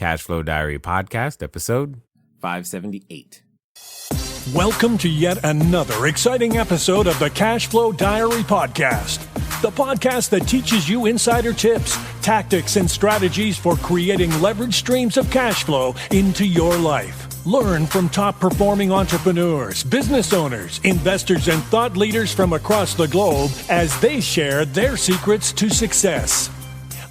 Cashflow Diary Podcast, episode 578. Welcome to yet another exciting episode of the Cashflow Diary Podcast, the podcast that teaches you insider tips, tactics, and strategies for creating leverage streams of cash flow into your life. Learn from top-performing entrepreneurs, business owners, investors, and thought leaders from across the globe as they share their secrets to success.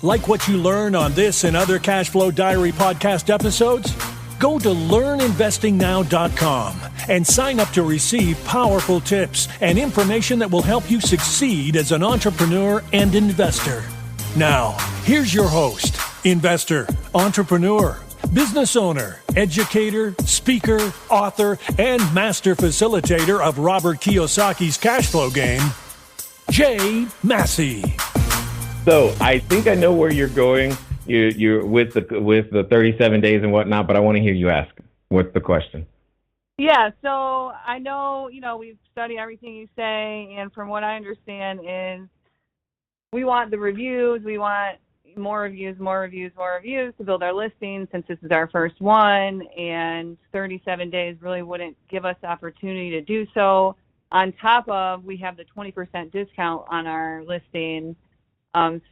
Like what you learn on this and other Cashflow Diary podcast episodes? Go to learninvestingnow.com and sign up to receive powerful tips and information that will help you succeed as an entrepreneur and investor. Now, here's your host, investor, entrepreneur, business owner, educator, speaker, author, and master facilitator of Robert Kiyosaki's Cashflow game, Jay Massey. So I think I know where you're going. You're with the 37 days and whatnot, but I want to hear you ask. What's the question? Yeah, so I know, we've studied everything you say, and from what I understand is we want the reviews, we want more reviews to build our listing since this is our first one, and 37 days really wouldn't give us the opportunity to do so. On top of, we have the 20% discount on our listing.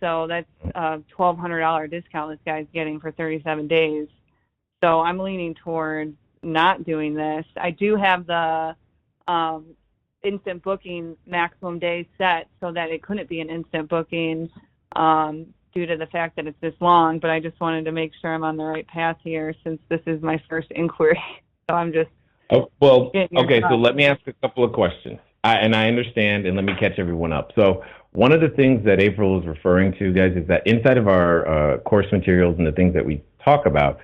So that's a $1,200 discount this guy's getting for 37 days. So I'm leaning toward not doing this. I do have the instant booking maximum days set so that it couldn't be an instant booking due to the fact that it's this long. But I just wanted to make sure I'm on the right path here since this is my first inquiry. So I'm just... Oh, well, okay, so let me ask a couple of questions. I understand, and let me catch everyone up. So one of the things that April is referring to, guys, is that inside of our course materials and the things that we talk about,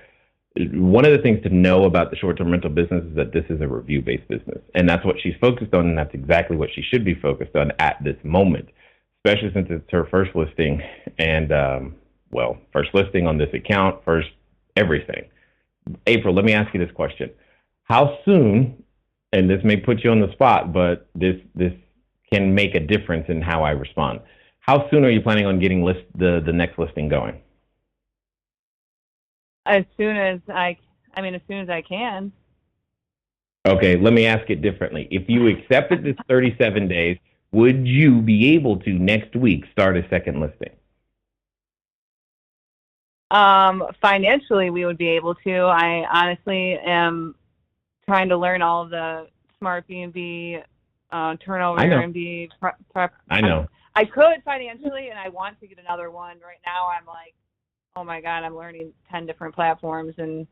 one of the things to know about the short-term rental business is that this is a review-based business. And that's what she's focused on, and that's exactly what she should be focused on at this moment, especially since it's her first listing and, first listing on this account, first everything. April, let me ask you this question. How soon, and this may put you on the spot, but this can make a difference in how I respond. How soon are you planning on getting the next listing going? As soon as I can. Okay, let me ask it differently. If you accepted this 37 days, would you be able to next week start a second listing? Financially, we would be able to. I honestly am trying to learn all of the smart B&B turnover and be prep. I know. I could financially, and I want to get another one. Right now, I'm like, oh my God, I'm learning 10 different platforms, and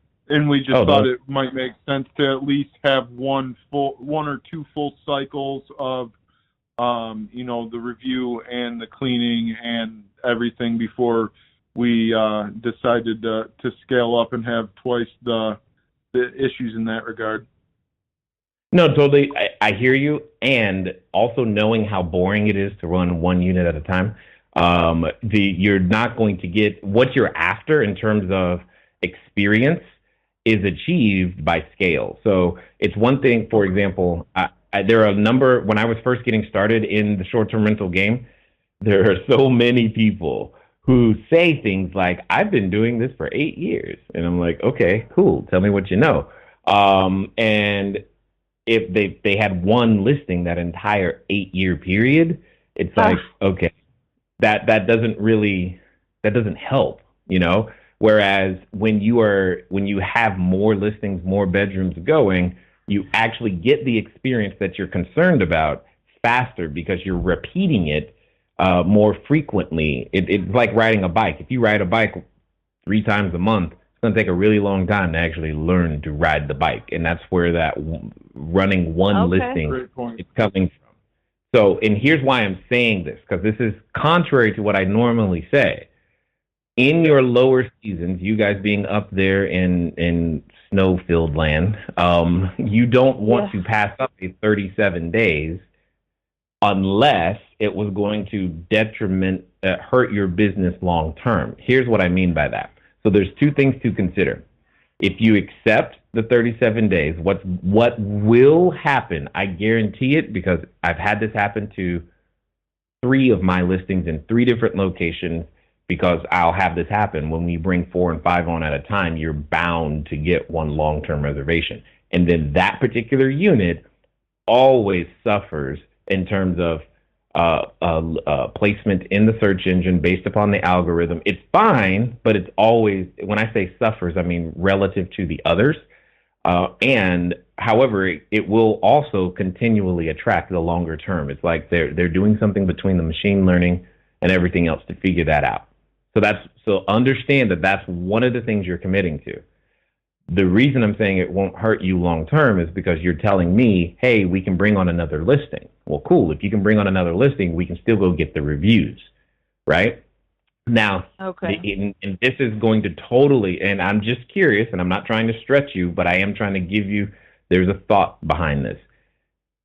we just thought it might make sense to at least have one or two full cycles of, the review and the cleaning and everything before we decided to scale up and have twice the issues in that regard. No, totally. I hear you. And also knowing how boring it is to run one unit at a time, you're not going to get what you're after in terms of experience is achieved by scale. So it's one thing, for example, there are a number, when I was first getting started in the short-term rental game, there are so many people who say things like, I've been doing this for 8 years. And I'm like, okay, cool. Tell me what you know. And if they had one listing that entire 8-year period, it's like, okay, that doesn't help, Whereas when you have more listings, more bedrooms going, you actually get the experience that you're concerned about faster because you're repeating it more frequently. It's like riding a bike. If you ride a bike 3 times a month, it's going to take a really long time to actually learn to ride the bike. And that's where that running one listing is coming from. So, and here's why I'm saying this, because this is contrary to what I normally say. In your lower seasons, you guys being up there in snow-filled land, you don't want to pass up a 37 days unless it was going to hurt your business long term. Here's what I mean by that. So there's 2 things to consider. If you accept the 37 days, what will happen, I guarantee it, because I've had this happen to 3 of my listings in 3 different locations. because I'll have this happen. When we bring 4 and 5 on at a time, you're bound to get one long-term reservation. And then that particular unit always suffers in terms of placement in the search engine based upon the algorithm. It's fine, but it's always, when I say suffers, I mean relative to the others. And however, it will also continually attract the longer term. It's like they're doing something between the machine learning and everything else to figure that out. So understand that that's one of the things you're committing to. The reason I'm saying it won't hurt you long term is because you're telling me, hey, we can bring on another listing. Well, cool. If you can bring on another listing, we can still go get the reviews, right? Now, okay. and this is going to totally, and I'm just curious, and I'm not trying to stretch you, but I am trying to give you, there's a thought behind this.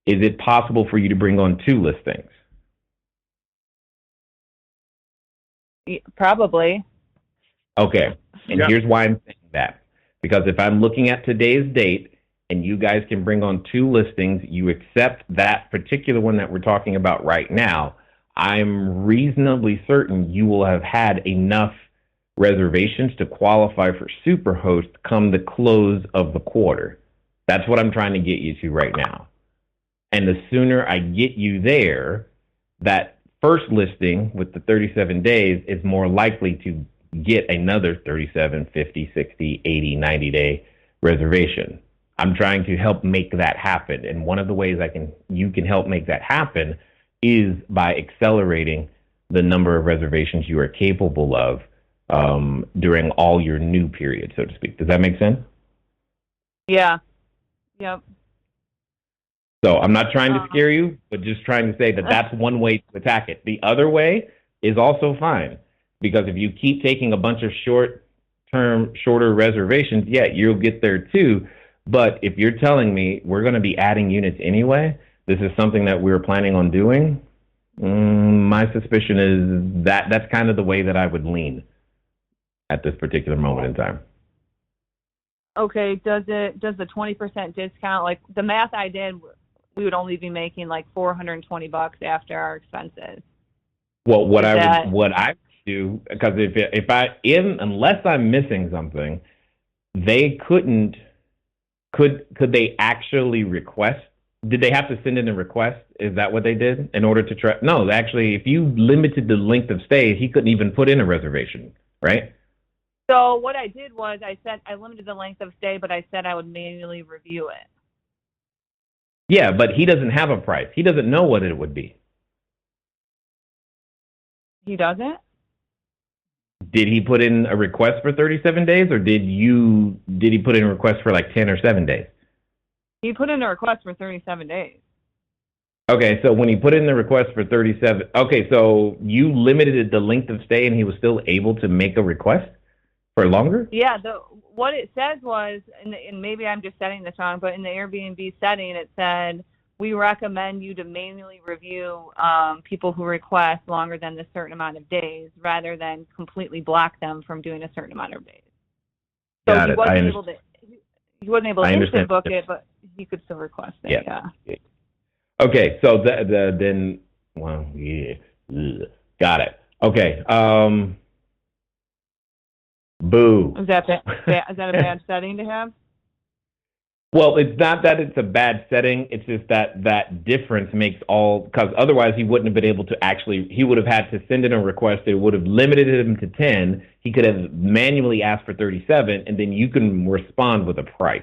Is it possible for you to bring on 2 listings? Probably. Okay. And here's why I'm saying that. Because if I'm looking at today's date and you guys can bring on 2 listings, you accept that particular one that we're talking about right now, I'm reasonably certain you will have had enough reservations to qualify for Superhost come the close of the quarter. That's what I'm trying to get you to right now. And the sooner I get you there, that first listing with the 37 days is more likely to get another 37, 50, 60, 80, 90-day reservation. I'm trying to help make that happen. And one of the ways you can help make that happen is by accelerating the number of reservations you are capable of during all your new period, so to speak. Does that make sense? Yeah. Yep. So I'm not trying to scare you, but just trying to say that that's one way to attack it. The other way is also fine. Because if you keep taking a bunch of shorter reservations, yeah, you'll get there too. But if you're telling me we're going to be adding units anyway, this is something that we're planning on doing, my suspicion is that that's kind of the way that I would lean at this particular moment in time. Okay, does the 20% discount, like the math I did, we would only be making like $420 after our expenses. Well, what I do, because unless I'm missing something, they could they actually request? Did they have to send in a request? Is that what they did in order to try? No, actually, if you limited the length of stay, he couldn't even put in a reservation, right? So what I did was I limited the length of stay, but I said I would manually review it. Yeah, but he doesn't have a price. He doesn't know what it would be. He doesn't? Did he put in a request for 37 days, or did he put in a request for like 10 or 7 days? He put in a request for 37 days. Okay, so when he put in the request for 37, okay, so you limited the length of stay and he was still able to make a request for longer? Yeah, what it says was, and maybe I'm just setting this wrong, but in the Airbnb setting, it said, we recommend you to manually review people who request longer than the certain amount of days rather than completely block them from doing a certain amount of days. So Got he it. wasn't able to instant book it, but he could still request it. Yeah. Okay, so then, well, yeah, got it. Okay, boo. Is that a bad setting to have? Well, it's not that it's a bad setting. It's just that difference makes all, because otherwise he wouldn't have been able to he would have had to send in a request. It would have limited him to 10. He could have manually asked for 37, and then you can respond with a price.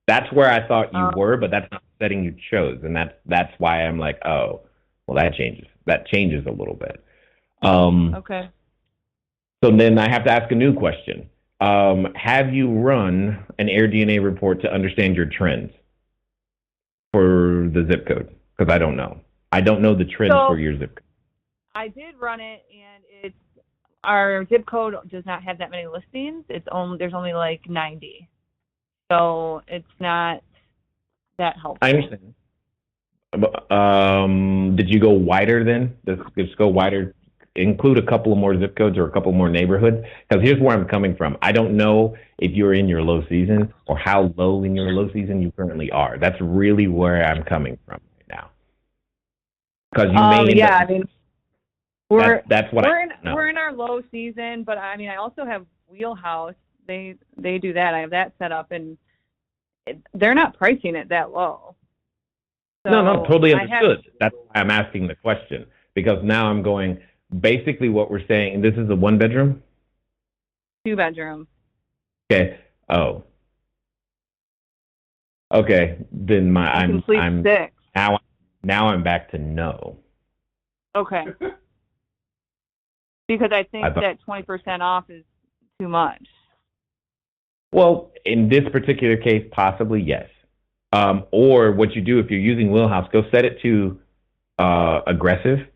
That's where I thought you were, but that's not the setting you chose. And that's why I'm like, oh, well, that changes a little bit. Okay. So then I have to ask a new question. Have you run an AirDNA report to understand your trends for the zip code? Because I don't know. I don't know the trends for your zip code. I did run it, and our zip code does not have that many listings. There's only like 90, so it's not that helpful. I understand. Did you go wider then? Just go wider. Include a couple of more zip codes or a couple more neighborhoods, because here's where I'm coming from. I don't know if you're in your low season or how low in your low season you currently are. That's really where I'm coming from right now. Because you may That's what I know. We're in our low season, but I mean, I also have Wheelhouse. They do that. I have that set up, and they're not pricing it that low. So No, totally understood. That's why I'm asking the question, because now I'm going, basically what we're saying, and this is a 1-bedroom? 2-bedroom. Okay. Oh. Okay. Then I'm 6. now I'm back to no. Okay. Because I think that 20% off is too much. Well, in this particular case, possibly yes. Or what you do if you're using Wheelhouse, go set it to aggressive,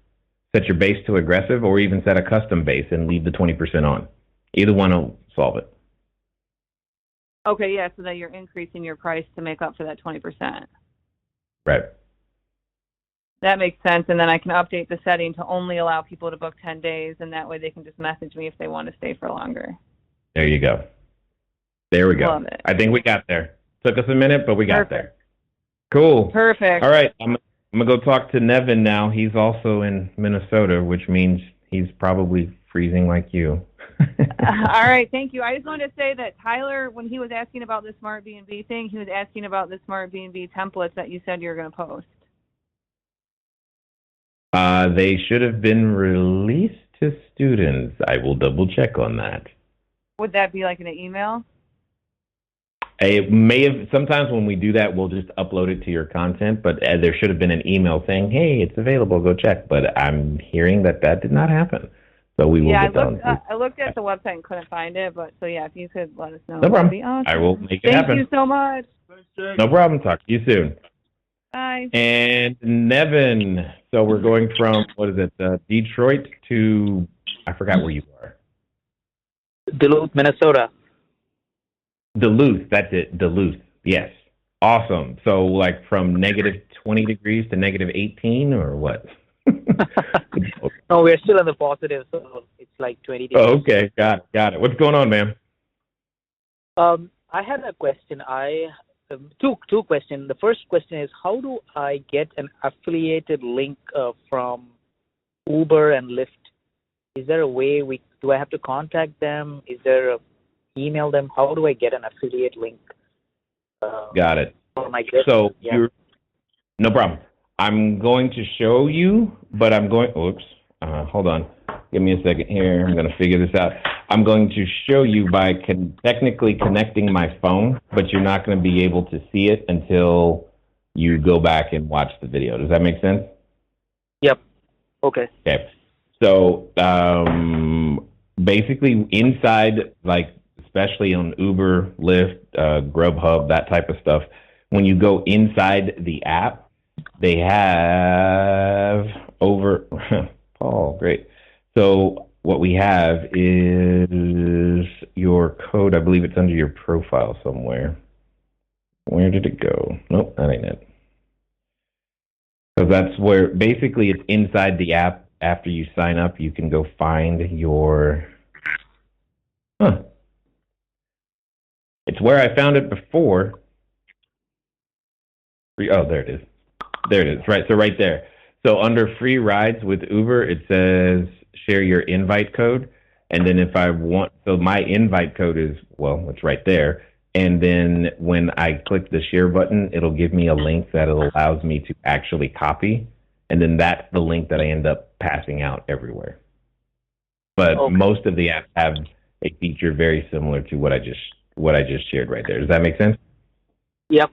set your base to aggressive, or even set a custom base and leave the 20% on. Either one will solve it. Okay, yeah, so that you're increasing your price to make up for that 20%. Right. That makes sense, and then I can update the setting to only allow people to book 10 days, and that way they can just message me if they want to stay for longer. There you go. There we go. Love it. I think we got there. Took us a minute, but we got there. Cool. Perfect. All right, I'm going to go talk to Nevin now. He's also in Minnesota, which means he's probably freezing like you. All right, thank you. I just wanted to say that Tyler, when he was asking about the Smart B&B thing, he was asking about the Smart B&B templates that you said you were going to post. They should have been released to students. I will double check on that. Would that be like in an email? It may have. Sometimes when we do that, we'll just upload it to your content, but there should have been an email saying, hey, it's available, go check. But I'm hearing that did not happen. So we will get down. I looked at the website and couldn't find it, but so yeah, if you could let us know, no problem. That'd be awesome. I will make it happen. Thank you so much. No problem. Talk to you soon. Bye. And Nevin, so we're going from, what is it, Detroit to, I forgot where you are. Duluth, Minnesota. Duluth, that's it, Duluth, yes. Awesome. So like from negative 20 degrees to negative 18 or what? No, we're still in the positive, so it's like 20 degrees. Oh, okay, got it. What's going on, ma'am? I had a question. Two questions. The first question is, how do I get an affiliated link from Uber and Lyft? Is there a way do I have to contact them? Is there a email them? How do I get an affiliate link? Got it. For my guest? So no problem. I'm going to show you, but I'm going. Oops. Hold on. Give me a second here. I'm going to figure this out. I'm going to show you by technically connecting my phone, but you're not going to be able to see it until you go back and watch the video. Does that make sense? Yep. Okay. Okay. So basically inside, like especially on Uber, Lyft, Grubhub, that type of stuff, when you go inside the app, they have over Paul, great. So what we have is your code. I believe it's under your profile somewhere. Where did it go? Nope, that ain't it. So that's where basically it's inside the app. After you sign up, you can go find your. It's where I found it before. Oh, there it is. There it is. Right. So right there. So under free rides with Uber, it says share your invite code. And then if I want, so my invite code is, well, it's right there. And then when I click the share button, it'll give me a link that allows me to actually copy. And then that's the link that I end up passing out everywhere. But most of the apps have a feature very similar to what I just shared right there. Does that make sense? Yep.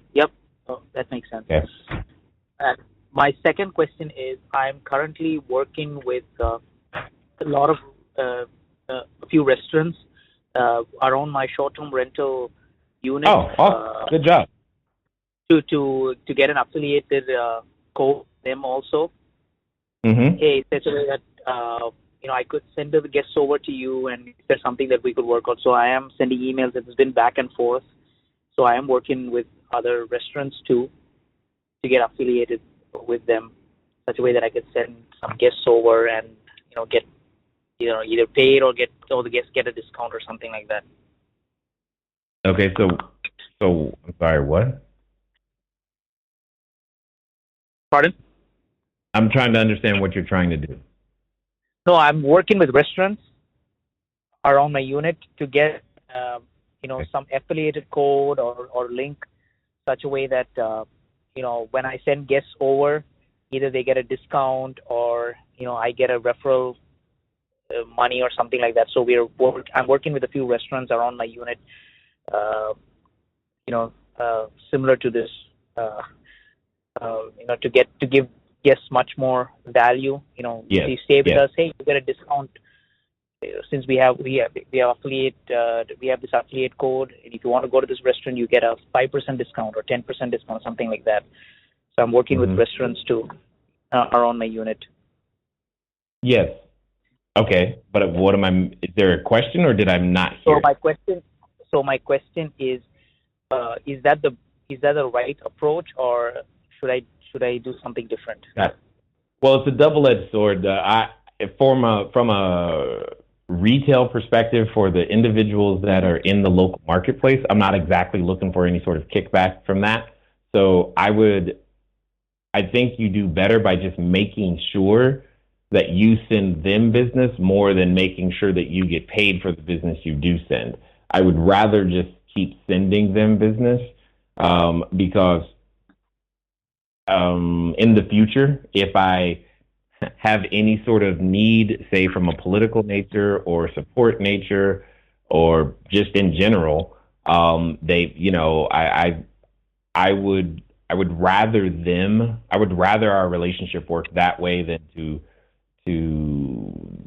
Oh, that makes sense. Okay. My second question is, I'm currently working with a lot of a few restaurants around my short-term rental unit. Oh, awesome. Good job. To get an affiliated code them also. Mm-hmm. Hey, such a way that I could send the guests over to you, and if there's something that we could work out. So I am sending emails. It's been back and forth. So I am working with other restaurants too to get affiliated with them, such a way that I could send some guests over and get either paid or the guests get a discount or something like that. Okay, so I'm sorry, what? Pardon? I'm trying to understand what you're trying to do. No, I'm working with restaurants around my unit to get some affiliated code or link such a way that when I send guests over, either they get a discount or I get a referral money or something like that. So I'm working with a few restaurants around my unit, uh, similar to this, to give guests much more value. If Yes. you stay with Yes. us, hey, you get a discount since we have this affiliate code, and if you want to go to this restaurant, you get a 5% discount or 10% discount, something like that. So I'm working with restaurants too around my unit. Yes. Okay. But what am I? Is there a question, or did I not hear? So my question is that the right approach, or should I do something different? Well, it's a double-edged sword. From a retail perspective, for the individuals that are in the local marketplace, I'm not exactly looking for any sort of kickback from that. So I think you do better by just making sure that you send them business more than making sure that you get paid for the business you do send. I would rather just keep sending them business because in the future, if I have any sort of need, say from a political nature or support nature, or just in general, I would rather our relationship work that way than to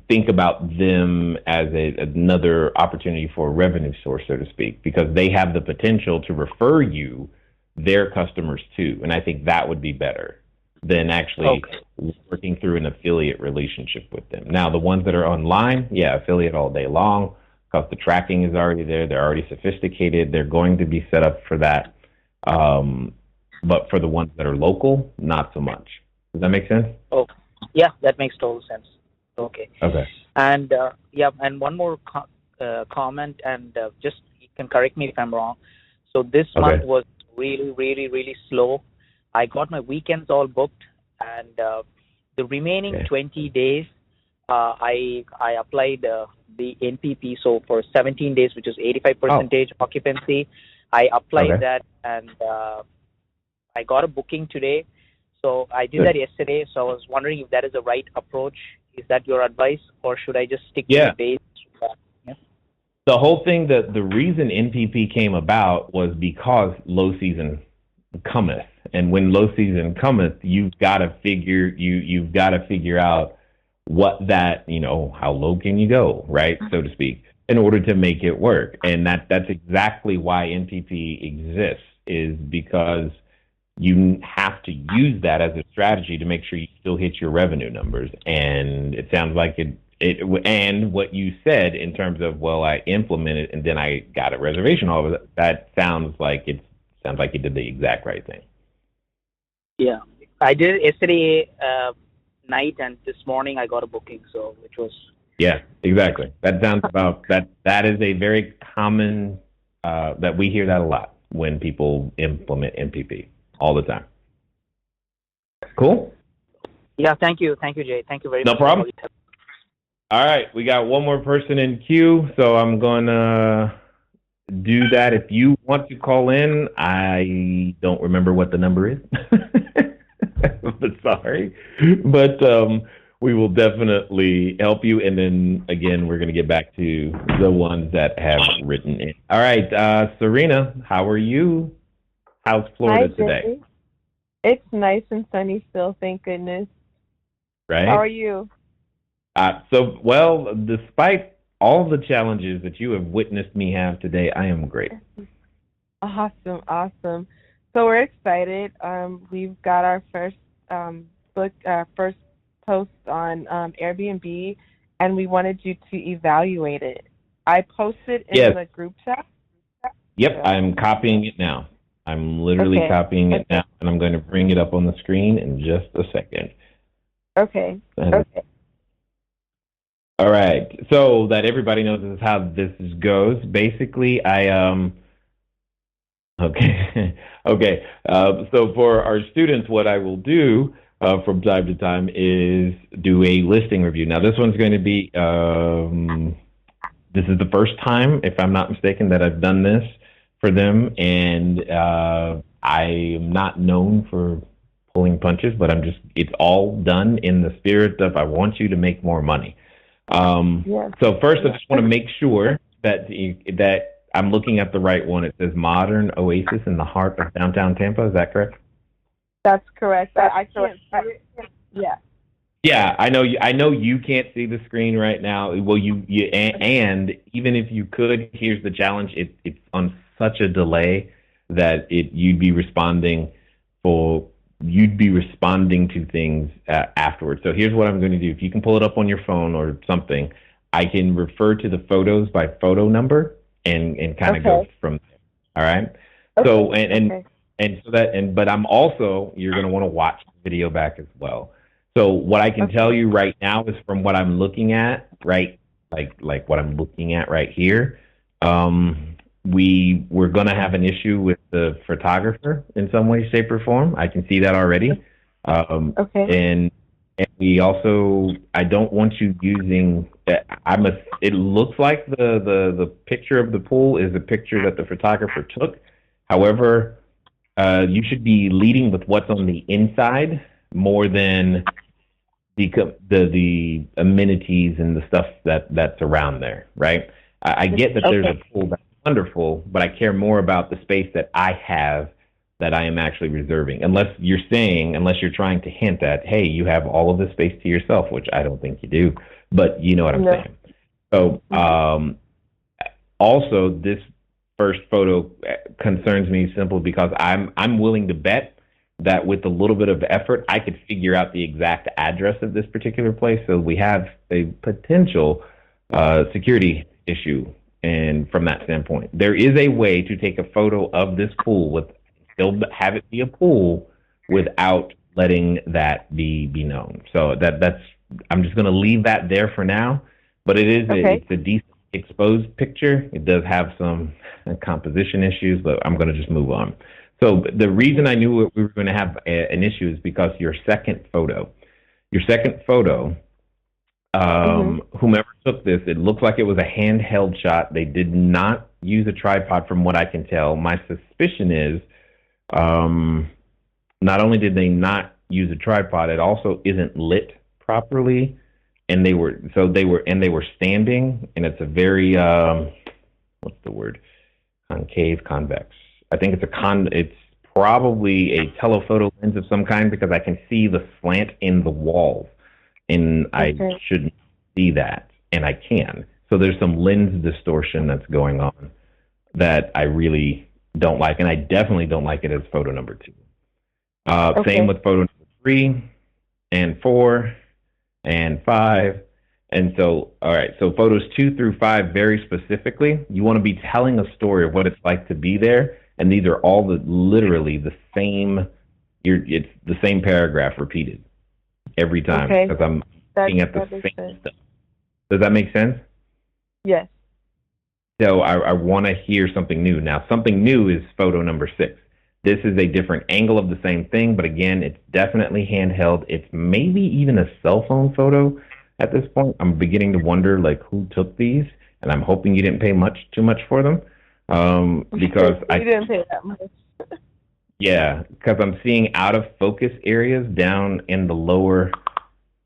think about them as another opportunity for a revenue source, so to speak, because they have the potential to refer you their customers too. And I think that would be better than actually working through an affiliate relationship with them. Now, the ones that are online, affiliate all day long, because the tracking is already there. They're already sophisticated. They're going to be set up for that. But for the ones that are local, not so much. Does that make sense? Oh, yeah, that makes total sense. Okay. Okay. And and one more comment, and just you can correct me if I'm wrong. So this month was really, really, really slow. I got my weekends all booked, and the remaining 20 days, I applied the NPP. So for 17 days, which is 85% occupancy, I applied that, and I got a booking today. So I did that yesterday. So I was wondering if that is the right approach. Is that your advice, or should I just stick to the base? The whole thing, the reason NPP came about was because low season cometh, and when low season cometh, you've got to figure out what that, how low can you go, right, so to speak, in order to make it work. And that's exactly why NPP exists, is because you have to use that as a strategy to make sure you still hit your revenue numbers. And it sounds like and what you said in terms of, well, I implemented and then I got a reservation, all of that sounds like you did the exact right thing. Yeah, I did it yesterday night, and this morning I got a booking, so which was exactly. That sounds about that. That is a very common that we hear that a lot when people implement MPP all the time. Cool. Yeah, thank you, Jay. Thank you very much. No problem. All right, we got one more person in queue, so I'm going to do that. If you want to call in, I don't remember what the number is. But sorry. But we will definitely help you. And then, again, we're going to get back to the ones that have written in. All right, Serena, how are you? How's Florida today? It's nice and sunny still, thank goodness. Right? How are you? Well, despite all the challenges that you have witnessed me have today, I am great. Awesome. So we're excited. We've got our first first post on Airbnb, and we wanted you to evaluate it. I posted in the group chat. Yep, I'm copying it now. I'm literally copying it now, and I'm going to bring it up on the screen in just a second. Okay. All right. So that everybody knows this is how this goes. Basically, okay. So for our students, what I will do, from time to time is do a listing review. Now, this one's going to be, this is the first time, if I'm not mistaken, that I've done this for them. And I am not known for pulling punches, but it's all done in the spirit of I want you to make more money. Yes. So first, I just want to make sure that I'm looking at the right one. It says Modern Oasis in the heart of downtown Tampa. Is that correct? That's correct. I can't. Yeah. Yeah, I know. I know you can't see the screen right now. Well, and even if you could, here's the challenge. It's on such a delay that you'd be responding to things afterwards. So here's what I'm going to do. If you can pull it up on your phone or something, I can refer to the photos by photo number and kind of go from there. All right. Okay. So but I'm also, you're going to want to watch the video back as well. So what I can tell you right now is from what I'm looking at, right, like what I'm looking at right here, we're going to have an issue with the photographer in some way, shape, or form. I can see that already. And we also, I don't want you using. It looks like the picture of the pool is a picture that the photographer took. However, you should be leading with what's on the inside more than the amenities and the stuff that's around there, right? I get that there's a pool that's wonderful, but I care more about the space that I have that I am actually reserving. Unless you're trying to hint at, hey, you have all of this space to yourself, which I don't think you do, but you know what I'm saying. So also this first photo concerns me simply because I'm willing to bet that with a little bit of effort, I could figure out the exact address of this particular place. So we have a potential security issue. And from that standpoint, there is a way to take a photo of this pool still have it be a pool without letting that be known. So that's I'm just going to leave that there for now. But it's a decent exposed picture. It does have some composition issues, but I'm going to just move on. So the reason I knew we were going to have an issue is because your second photo, whomever took this, it looked like it was a handheld shot. They did not use a tripod from what I can tell. My suspicion is not only did they not use a tripod, it also isn't lit properly. And they were standing, and it's a very what's the word? Convex. I think it's probably a telephoto lens of some kind because I can see the slant in the walls, and I shouldn't see that, and I can. So there's some lens distortion that's going on that I really don't like, and I definitely don't like it as photo number 2. Same with photo number 3 and 4 and 5. And so, all right, so photos 2 through 5, very specifically, you want to be telling a story of what it's like to be there. And these are all literally the same, it's the same paragraph repeated every time because I'm looking at the same stuff. Does that make sense? Yes. So I want to hear something new. Now, something new is photo number 6. This is a different angle of the same thing, but again, it's definitely handheld. It's maybe even a cell phone photo at this point. I'm beginning to wonder, who took these, and I'm hoping you didn't pay too much for them, because I didn't pay that much. Yeah, because I'm seeing out of focus areas down in the lower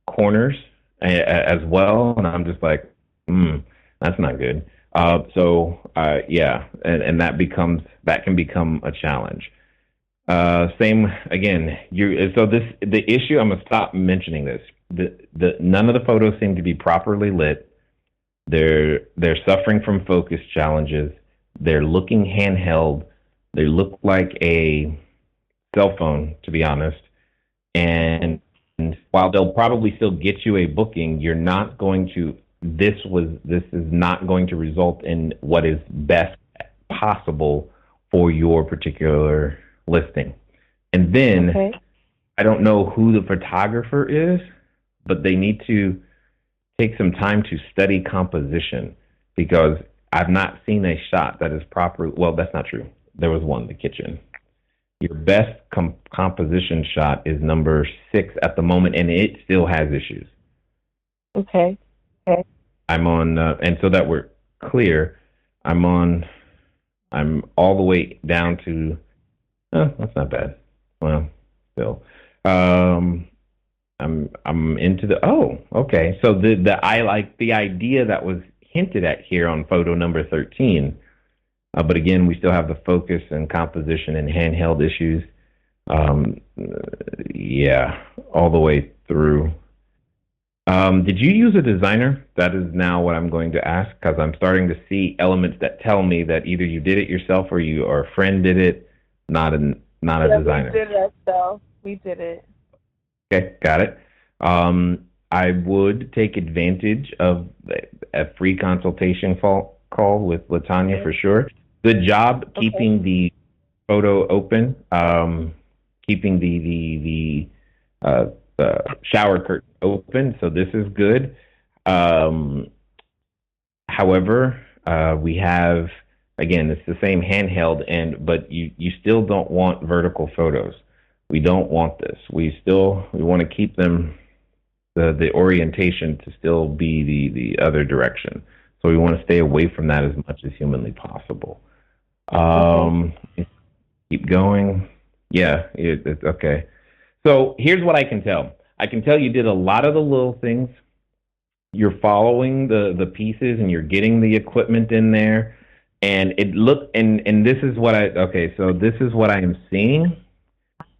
corners as well, and I'm just like, that's not good. Yeah, and that can become a challenge. Same again. The issue. I'm gonna stop mentioning this. None of the photos seem to be properly lit. They're suffering from focus challenges. They're looking handheld. They look like a cell phone, to be honest. And while they'll probably still get you a booking, you're not going to. This is not going to result in what is best possible for your particular listing. And then I don't know who the photographer is, but they need to take some time to study composition because I've not seen a shot that is proper. Well, that's not true. There was one, the kitchen. Your best composition shot is number 6 at the moment, and it still has issues. Okay. I'm on, and so that we're clear, I'm all the way down to, that's not bad. Well, still, I'm into the, okay. So I like the idea that was hinted at here on photo number 13. But again, we still have the focus and composition and handheld issues. Yeah, all the way through. Did you use a designer? That is now what I'm going to ask, because I'm starting to see elements that tell me that either you did it yourself or a friend did it, not a designer. We did it ourselves. We did it. Okay, got it. I would take advantage of a free consultation call with LaTanya for sure. Good job keeping the photo open, keeping the shower curtain open, so this is good. However, we have, again, it's the same handheld, but you still don't want vertical photos. We don't want this. We want to keep them, the orientation to still be the other direction. So we want to stay away from that as much as humanly possible. Keep going. Yeah, it's okay. So here's what I can tell. I can tell you did a lot of the little things. You're following the pieces and you're getting the equipment in there. And it looked, and this is what so this is what I am seeing.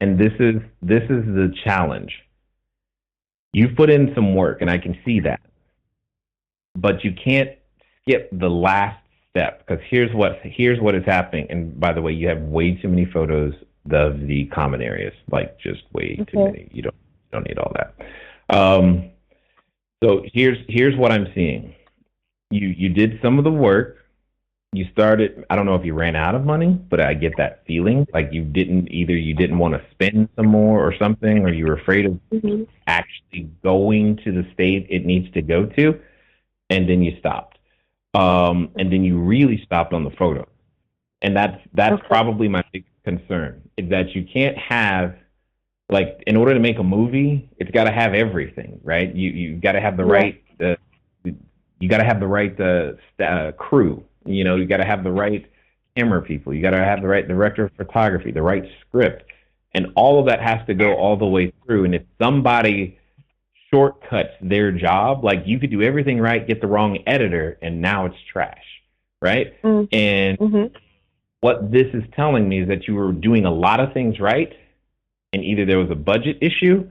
And this is the challenge. You've put in some work, and I can see that. But you can't skip the last step, because here's what is happening. And by the way, you have way too many photos of the common areas, like just way too many. You don't need all that. So here's what I'm seeing. You did some of the work. You started, I don't know if you ran out of money, but I get that feeling like you didn't want to spend some more or something, or you were afraid of actually going to the state it needs to go to, and then you stopped. And then you really stopped on the photo. And that's probably my big concern, is that you can't have, like, in order to make a movie, it's got to have everything, right? You got to have the right, you got to have the right crew. You know, you got to have the right camera people. You got to have the right director of photography, the right script. And all of that has to go all the way through. And if somebody shortcuts their job, like, you could do everything right, get the wrong editor, and now it's trash, right? And what this is telling me is that you were doing a lot of things right, and either there was a budget issue,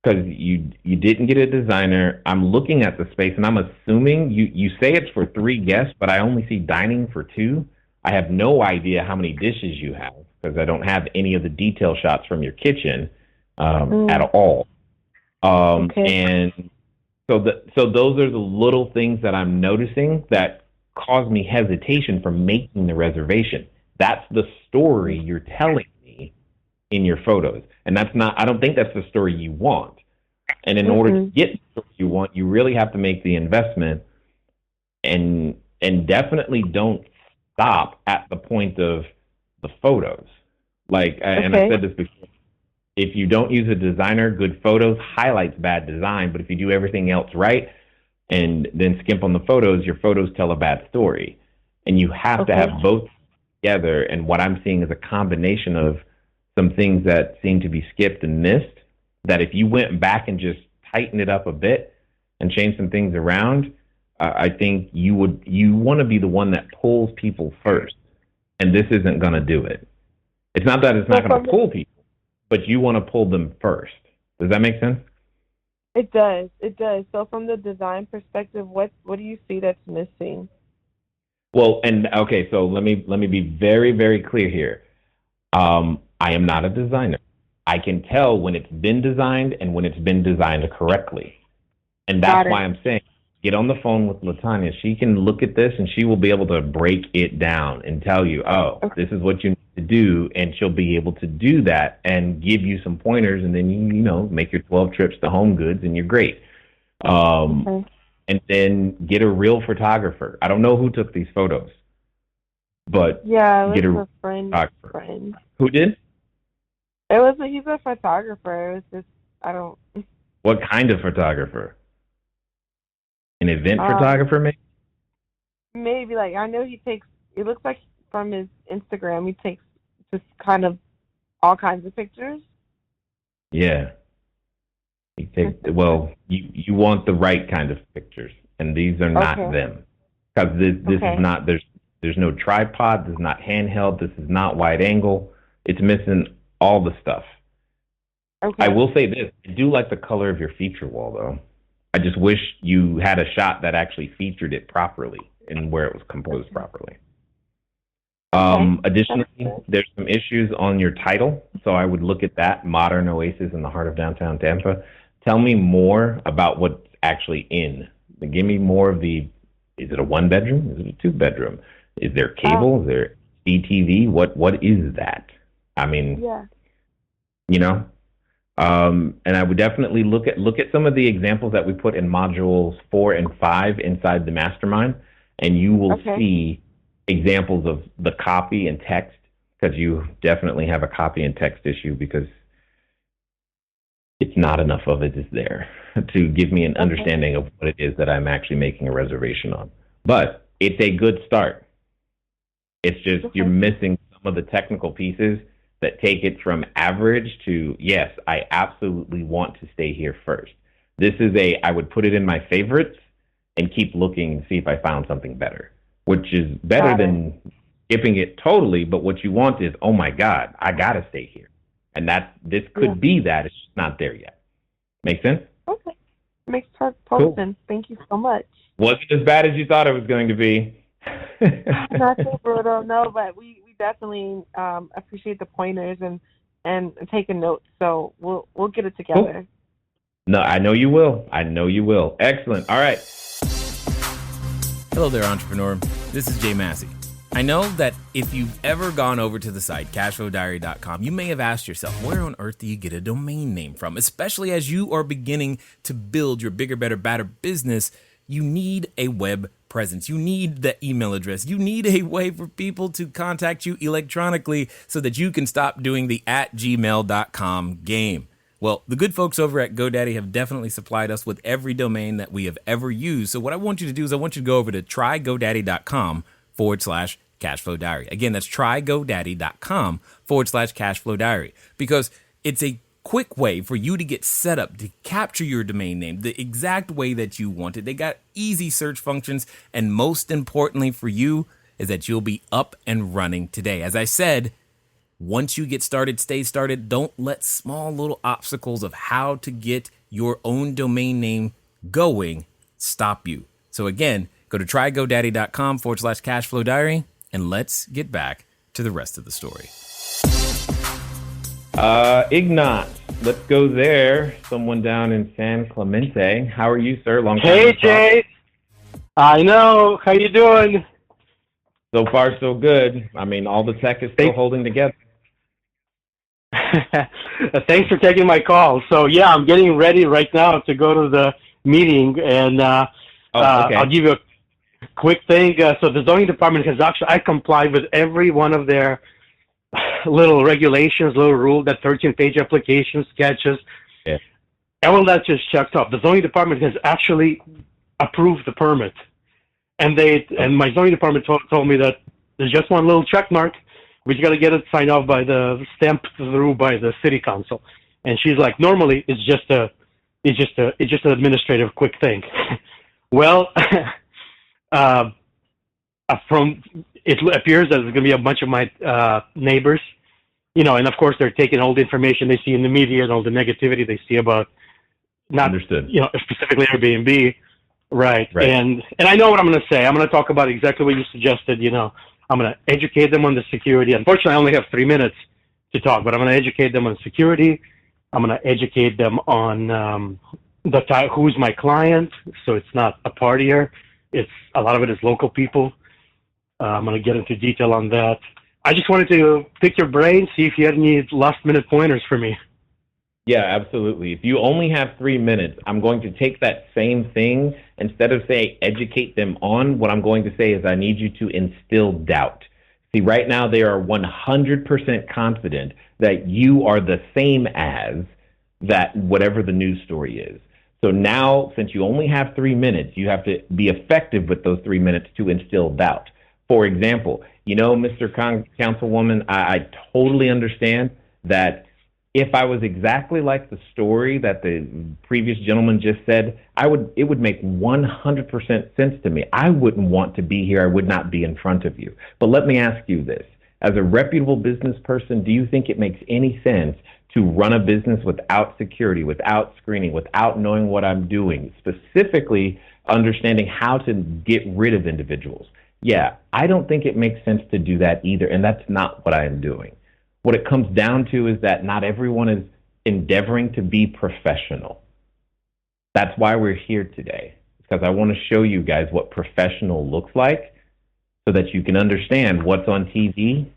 because you didn't get a designer. I'm looking at the space, and I'm assuming you say it's for 3 guests, but I only see dining for 2. I have no idea how many dishes you have, because I don't have any of the detail shots from your kitchen at all. And so those are the little things that I'm noticing that cause me hesitation from making the reservation. That's the story you're telling me in your photos. And I don't think that's the story you want. And in order to get the story you want, you really have to make the investment, and definitely don't stop at the point of the photos. Like, and I said this before, if you don't use a designer, good photos highlights bad design. But if you do everything else right and then skimp on the photos, your photos tell a bad story. And you have to have both together. And what I'm seeing is a combination of some things that seem to be skipped and missed, that if you went back and just tightened it up a bit and changed some things around, I think you want to be the one that pulls people first. And this isn't going to do it. It's not that it's not going to pull people, but you want to pull them first. Does that make sense? It does. It does. So from the design perspective, what do you see that's missing? Well, and okay, so let me be very, very clear here. I am not a designer. I can tell when it's been designed and when it's been designed correctly. And that's why I'm saying, get on the phone with LaTanya. She can look at this and she will be able to break it down and tell you, this is what you need to do. And she'll be able to do that and give you some pointers. And then, you know, make your 12 trips to Home Goods and you're great. And then get a real photographer. I don't know who took these photos, but get a friend. Who did? He's a photographer. It was just, I don't, What kind of photographer? An event um, photographer, maybe? maybe like, I know he takes, it looks like from his Instagram, he takes just kind of all kinds of pictures. Yeah. Well, you want the right kind of pictures, and these are not Okay. them. Because this Okay. is not, there's no tripod, this is not handheld, this is not wide angle. It's missing all the stuff. Okay. I will say this, I do like the color of your feature wall, though. I just wish you had a shot that actually featured it properly and where it was composed properly. Additionally, there's some issues on your title, so I would look at that, Modern Oasis in the heart of downtown Tampa. Tell me more about what's actually in. Give me more of the, is it a one bedroom? Is it a two bedroom? Is there cable? Is there CTV? What is that? I mean, Yeah. you know, and I would definitely look at some of the examples that we put in modules 4 and 5 inside the mastermind, and you will see examples of the copy and text, because you definitely have a copy and text issue, because it's not enough of it is there to give me an understanding of what it is that I'm actually making a reservation on. But it's a good start. It's just you're missing some of the technical pieces that take it from average to, yes, I absolutely want to stay here first. This is I would put it in my favorites and keep looking and see if I found something better, which is better than skipping it totally. But what you want is, oh my God, I got to stay here. And this could be that. It's just not there yet. Make sense? Okay. Makes total sense. Thank you so much. Wasn't as bad as you thought it was going to be. Not so brutal, no, but we definitely appreciate the pointers and taking notes. So we'll get it together. Cool. No, I know you will. I know you will. Excellent. All right. Hello there, entrepreneur. This is Jay Massey. I know that if you've ever gone over to the site, cashflowdiary.com, you may have asked yourself, where on earth do you get a domain name from? Especially as you are beginning to build your bigger, better, badder business, you need a web presence. You need the email address. You need a way for people to contact you electronically so that you can stop doing the @gmail.com game. Well, the good folks over at GoDaddy have definitely supplied us with every domain that we have ever used. So what I want you to do is I want you to go over to trygodaddy.com/Cashflow Diary. Again, that's trygodaddy.com/Cashflow Diary, because it's a quick way for you to get set up to capture your domain name the exact way that you want it. They got easy search functions, and most importantly for you is that you'll be up and running today. As I said, once you get started, stay started. Don't let small little obstacles of how to get your own domain name going stop you. So again, go to trygodaddy.com/Cashflow Diary, and let's get back to the rest of the story. Ignat, let's go there. Someone down in San Clemente. How are you, sir? Long time. Hey, Jay. I know. How you doing? So far, so good. I mean, all the tech is still holding together. Thanks for taking my call. So, yeah, I'm getting ready right now to go to the meeting, and I'll give you a quick thing. So the zoning department has actually, I complied with every one of their little regulations, little rule, that 13-page application sketches. Yeah. All that just checked off. The zoning department has actually approved the permit. And my zoning department told me that there's just one little check mark. We just got to get it signed off stamped through by the city council. And she's like, normally it's just an administrative quick thing. Well, it appears that there's going to be a bunch of my neighbors, and of course they're taking all the information they see in the media and all the negativity they see about specifically Airbnb. Right. And I know what I'm going to say. I'm going to talk about exactly what you suggested. I'm going to educate them on the security. Unfortunately, I only have 3 minutes to talk, but I'm going to educate them on security. I'm going to educate them on who's my client, so it's not a partier. A lot of it is local people. I'm going to get into detail on that. I just wanted to pick your brain, see if you had any last-minute pointers for me. Yeah, absolutely. If you only have 3 minutes, I'm going to take that same thing. Instead of saying educate them on, what I'm going to say is I need you to instill doubt. See, right now they are 100% confident that you are the same as that, whatever the news story is. So now, since you only have 3 minutes, you have to be effective with those 3 minutes to instill doubt. For example, Mr. Councilwoman, I totally understand that if I was exactly like the story that the previous gentleman just said, it would make 100% sense to me. I wouldn't want to be here. I would not be in front of you. But let me ask you this. As a reputable business person, do you think it makes any sense to run a business without security, without screening, without knowing what I'm doing, specifically understanding how to get rid of individuals? Yeah, I don't think it makes sense to do that either, and that's not what I am doing. What it comes down to is that not everyone is endeavoring to be professional. That's why we're here today, because I want to show you guys what professional looks like so that you can understand what's on TV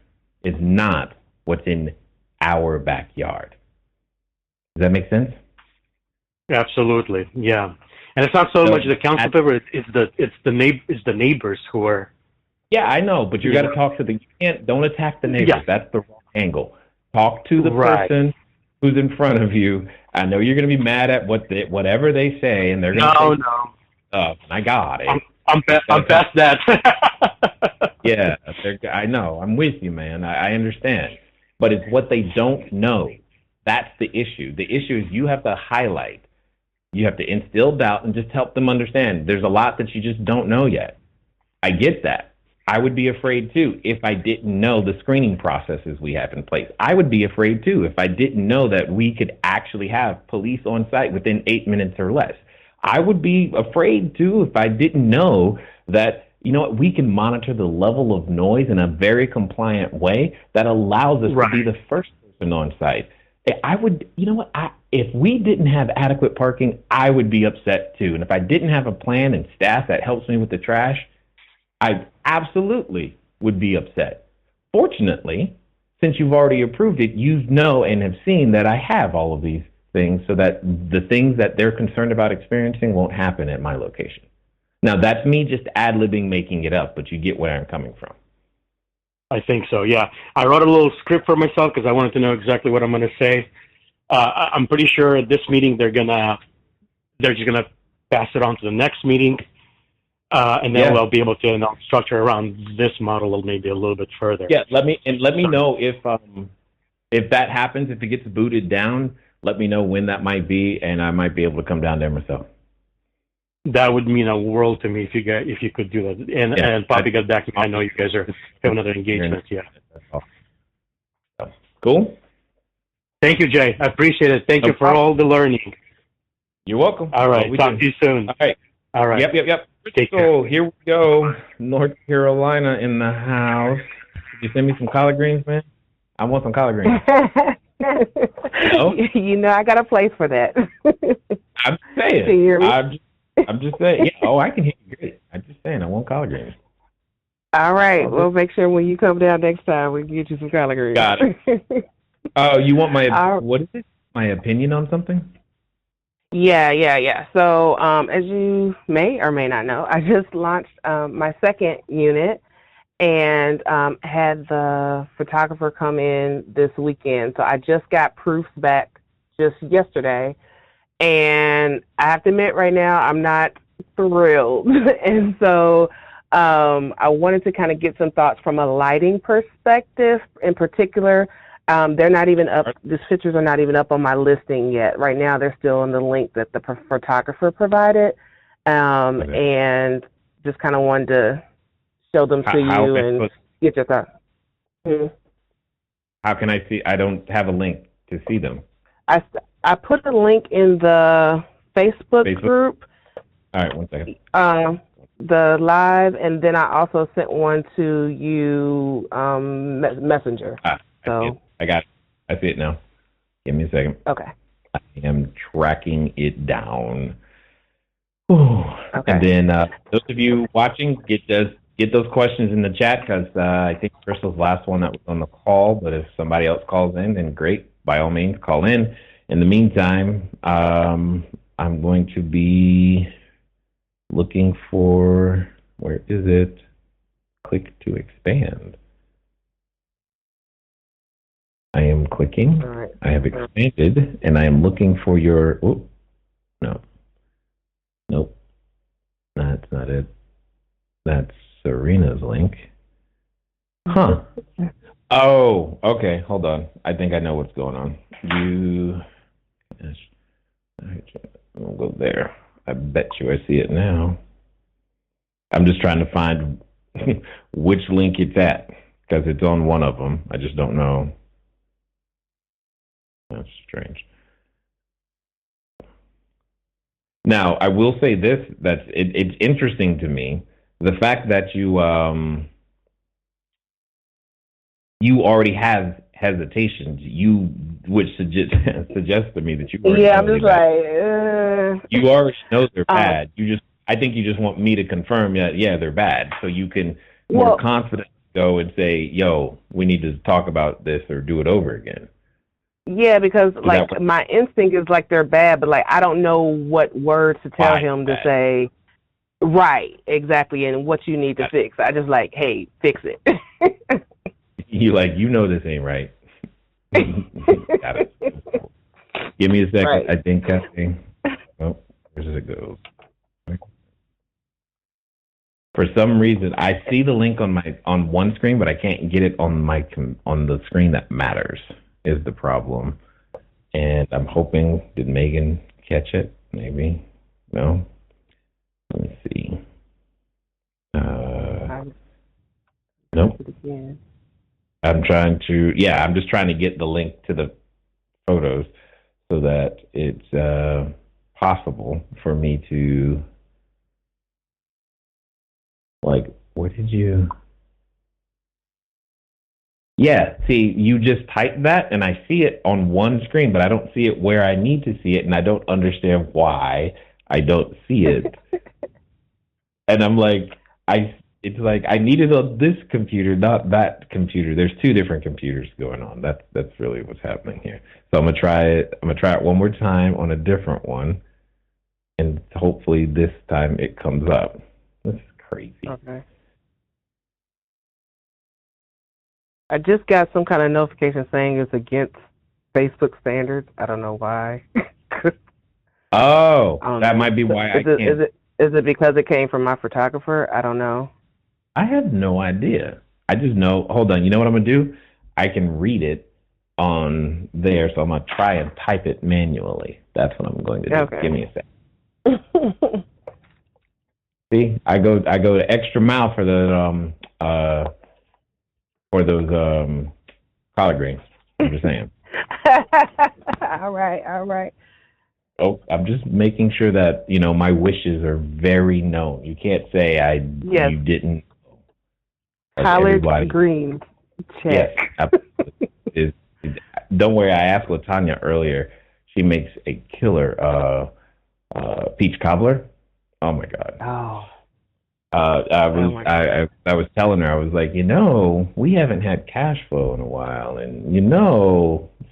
is not what's in our backyard. Does that make sense? Absolutely, yeah. And it's not so much the council people; it's the neighbors who are. Yeah, I know, but you got to talk to don't attack the neighbors. Yeah. That's the wrong angle. Talk to the person who's in front of you. I know you're going to be mad at whatever they say, and they're going to say, no. Oh, my God. I'm past that. Yeah, I know. I'm with you, man. I understand. But it's what they don't know. That's the issue. The issue is you have to highlight. You have to instill doubt and just help them understand. There's a lot that you just don't know yet. I get that. I would be afraid, too, if I didn't know the screening processes we have in place. I would be afraid, too, if I didn't know that we could actually have police on site within 8 minutes or less. I would be afraid, too, if I didn't know that, we can monitor the level of noise in a very compliant way that allows us to be the first person on site. I would, if we didn't have adequate parking, I would be upset, too. And if I didn't have a plan and staff that helps me with the trash, I absolutely would be upset. Fortunately, since you've already approved it, you know and have seen that I have all of these things so that the things that they're concerned about experiencing won't happen at my location. Now, that's me just ad-libbing, making it up, but you get where I'm coming from. I think so, yeah. I wrote a little script for myself because I wanted to know exactly what I'm going to say. I'm pretty sure at this meeting they're just going to pass it on to the next meeting. And then we'll be able to structure around this model maybe a little bit further. Yeah, let me know if that happens, if it gets booted down. Let me know when that might be, and I might be able to come down there myself. That would mean a world to me if you could do that, and probably get back to me. I know you guys have another engagement. Yeah. Cool. Thank you, Jay. I appreciate it. Thank you for all the learning. You're welcome. All right. Talk to you soon. All right. All right. Yep. Take care. So here we go. North Carolina in the house. Did you send me some collard greens, man? I want some collard greens. No? I got a place for that. I'm saying. Can you hear me? I'm just saying. Yeah, I can hear you great. I'm just saying I want collard greens. All right. We'll make sure when you come down next time, we can get you some collard greens. Got it. Oh, you want what is it? My opinion on something? Yeah. So, as you may or may not know, I just launched my second unit and had the photographer come in this weekend. So I just got proofs back just yesterday. And I have to admit right now, I'm not thrilled. And so I wanted to kind of get some thoughts from a lighting perspective in particular. They're not even up. These pictures are not even up on my listing yet. Right now, they're still on the link that the photographer provided, and just kind of wanted to show them to you and get your thoughts. How can I see? I don't have a link to see them. I put the link in the Facebook group. All right, 1 second. The live, and then I also sent one to you, Messenger. So. I got it. I see it now. Give me a second. Okay. I am tracking it down. Okay. And then those of you watching, get those questions in the chat because I think Crystal's last one that was on the call. But if somebody else calls in, then great. By all means, call in. In the meantime, I'm going to be looking for, where is it? Click to expand. clicking. All right. I have expanded, and I am looking for your. Oh, no. Nope. That's not it. That's Serena's link. Huh. Oh, okay. Hold on. I think I know what's going on. We'll go there. I bet you I see it now. I'm just trying to find which link it's at because it's on one of them. I just don't know. That's strange. Now, I will say this, it's interesting to me, the fact that you already have hesitations, which suggests to me that you already I'm know just you already know they're bad. I think you just want me to confirm that, yeah, they're bad, so you can more confidently go and say, yo, we need to talk about this or do it over again. Yeah, because like my instinct is like they're bad, but like I don't know what words to tell him to say. Right, exactly, and what you need to fix. I just like, hey, fix it. You know this ain't right. Got it. Give me a second. Right. I think oh, where does it go? For some reason, I see the link on one screen, but I can't get it on the screen that matters. Is the problem, and I'm hoping, did Megan catch it? Maybe. No. Let me see. Nope. I'm just trying to get the link to the photos so that it's possible for me to, like, where did you? Yeah, see, you just typed that, and I see it on one screen, but I don't see it where I need to see it, and I don't understand why I don't see it. And I'm like, it's like I need it on this computer, not that computer. There's two different computers going on. That's really what's happening here. So I'm gonna try it. I'm gonna try it one more time on a different one, and hopefully this time it comes up. This is crazy. Okay. I just got some kind of notification saying it's against Facebook standards. I don't know why. That might be why I can't. Is it because it came from my photographer? I don't know. I have no idea. I just know. Hold on. You know what I'm gonna do? I can read it on there, so I'm gonna try and type it manually. That's what I'm going to do. Okay. Give me a second. See, I go the extra mile for the those collard greens. I'm just saying. All right. Oh, I'm just making sure that my wishes are very known. You can't say you didn't. Collard greens. Check. Yes. Don't worry. I asked LaTanya earlier. She makes a killer peach cobbler. Oh my god. Oh. I was telling her, I was like, we haven't had cash flow in a while, and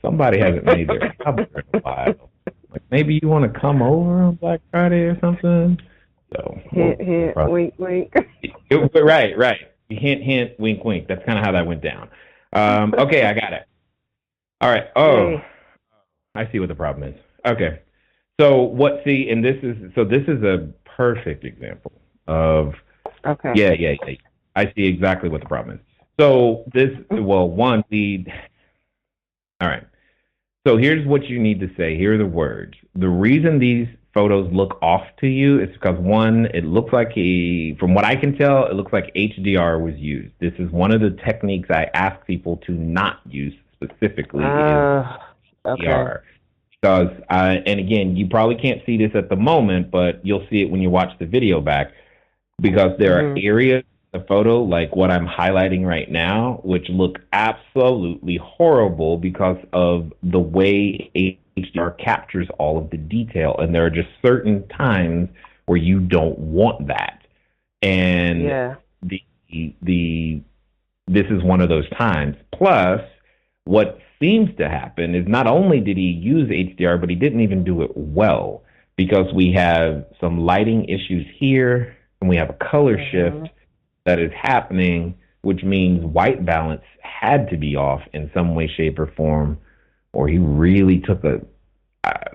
somebody hasn't made their cobbler in a while. Like, maybe you want to come over on Black Friday or something. So hint, wink, wink. Right. Hint, hint, wink, wink. That's kind of how that went down. Okay, I got it. All right. Oh, I see what the problem is. Okay. So this is a perfect example of. Okay. Yeah. I see exactly what the problem is. So all right. So here's what you need to say. Here are the words. The reason these photos look off to you is because, one, it looks like from what I can tell, it looks like HDR was used. This is one of the techniques I ask people to not use specifically is HDR. Because, and again, you probably can't see this at the moment, but you'll see it when you watch the video back, because there are areas in the photo, like what I'm highlighting right now, which look absolutely horrible because of the way HDR captures all of the detail. And there are just certain times where you don't want that. And this is one of those times. Plus, what seems to happen is not only did he use HDR, but he didn't even do it well, because we have some lighting issues here, and we have a color shift that is happening, which means white balance had to be off in some way, shape, or form or he really took